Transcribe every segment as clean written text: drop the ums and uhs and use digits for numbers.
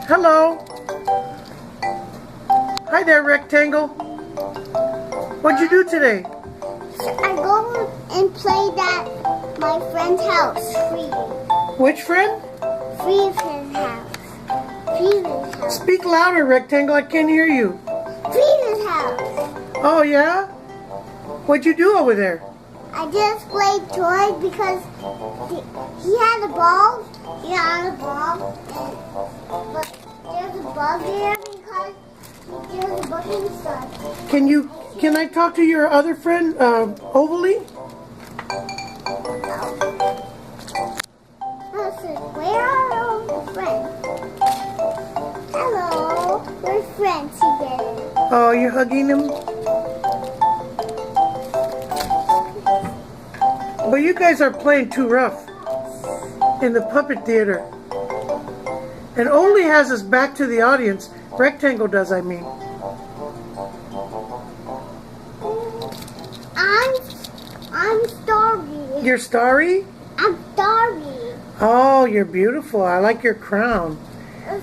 Hello. Hi there, Rectangle. What'd you do today? I go and played at my friend's house, Free. Which friend? Free's house. Free's house. Speak louder, Rectangle. I can't hear you. Free's house. Oh, yeah? What'd you do over there? I just played toys because he had a ball. He had a ball. But there's a bug there because there's a bug inside. Can I talk to your other friend, Ovalie? Where are all the friends? Hello. We're friends together. Oh, you're hugging him? But you guys are playing too rough in the puppet theater. And Ovalie has his back to the audience. Rectangle does, I mean. I'm Starry. You're starry? I'm Starry. Oh, you're beautiful. I like your crown.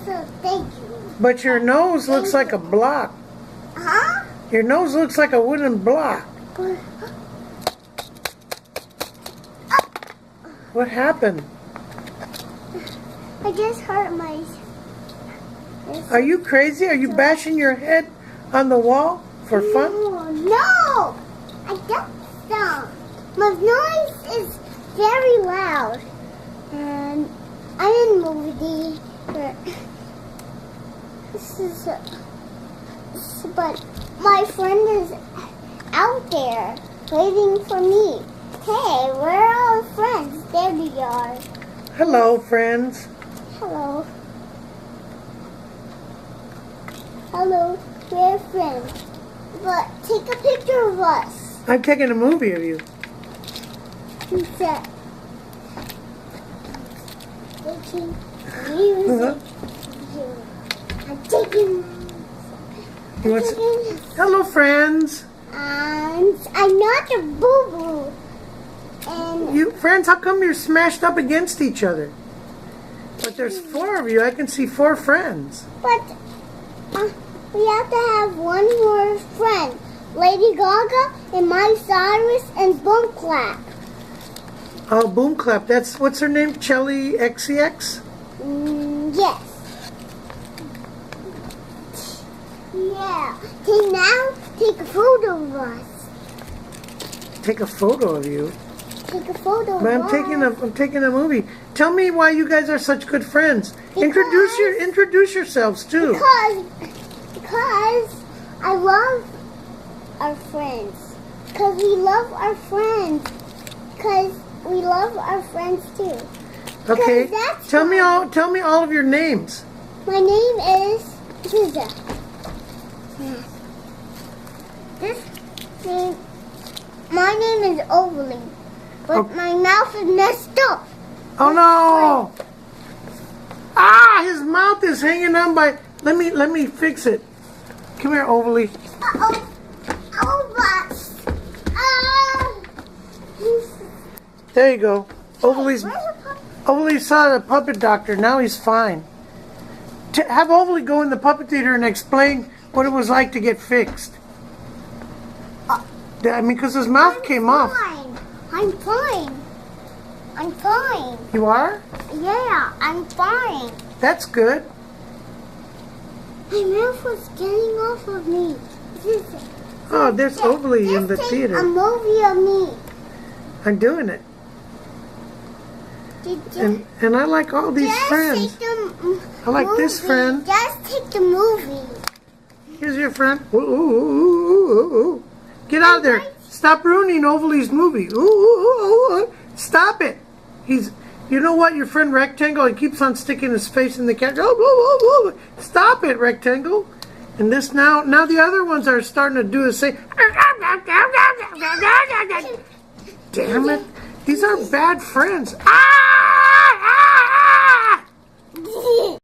So thank you. But your nose looks like a block. Huh? Your nose looks like a wooden block. What happened? I just hurt my... Are you crazy? Are you bashing your head on the wall for fun? No! I don't stop. My noise is very loud. And I'm in movie theater. But my friend is out there waiting for me. Hey, where are our friends? There they are. Hello, friends. Hello. Hello, we're friends. But take a picture of us. I'm taking a movie of you. He said. Taking music. I'm taking. Hello, friends. I'm not a boo-boo. And You friends, how come you're smashed up against each other? But there's 4 of you. I can see 4 friends. But we have to have one more friend. Lady Gaga and Miley Cyrus and Boom Clap. Oh, Boom Clap. That's, what's her name? Chelly XCX? Yes. Yeah. Take a photo of us. Take a photo of you. Take a photo But of us. I'm taking a movie. Tell me why you guys are such good friends. Introduce yourselves too. Because I love our friends. Because we love our friends. Because we love our friends too. Okay. That's Tell me all of your names. My name is Ziza. My name is Ovalie, but my mouth is messed up. Oh no! Ah, his mouth is hanging on by. Let me fix it. Come here, Ovalie. Uh-oh. There you go. Ovalie saw the puppet doctor. Now he's fine. Have Ovalie go in the puppet theater and explain what it was like to get fixed. I mean, because his mouth came off. I'm fine. I'm fine. You are? Yeah, I'm fine. That's good. My mouth was getting off of me. Oh, there's Ovalie in the Just theater. take a movie of me. I'm doing it. And I like all these friends. I like this friend. Just take the movie. Here's your friend. Ooh, ooh, ooh, ooh, ooh, ooh. Get out of there. Stop ruining Ovalie's movie. Ooh, ooh, ooh, ooh. Stop it. You know what? Your friend Rectangle, he keeps on sticking his face in the camera. Oh, ooh, ooh, ooh. Stop it, Rectangle. And this now the other ones are starting to do the same. Damn it. These are bad friends. Ah!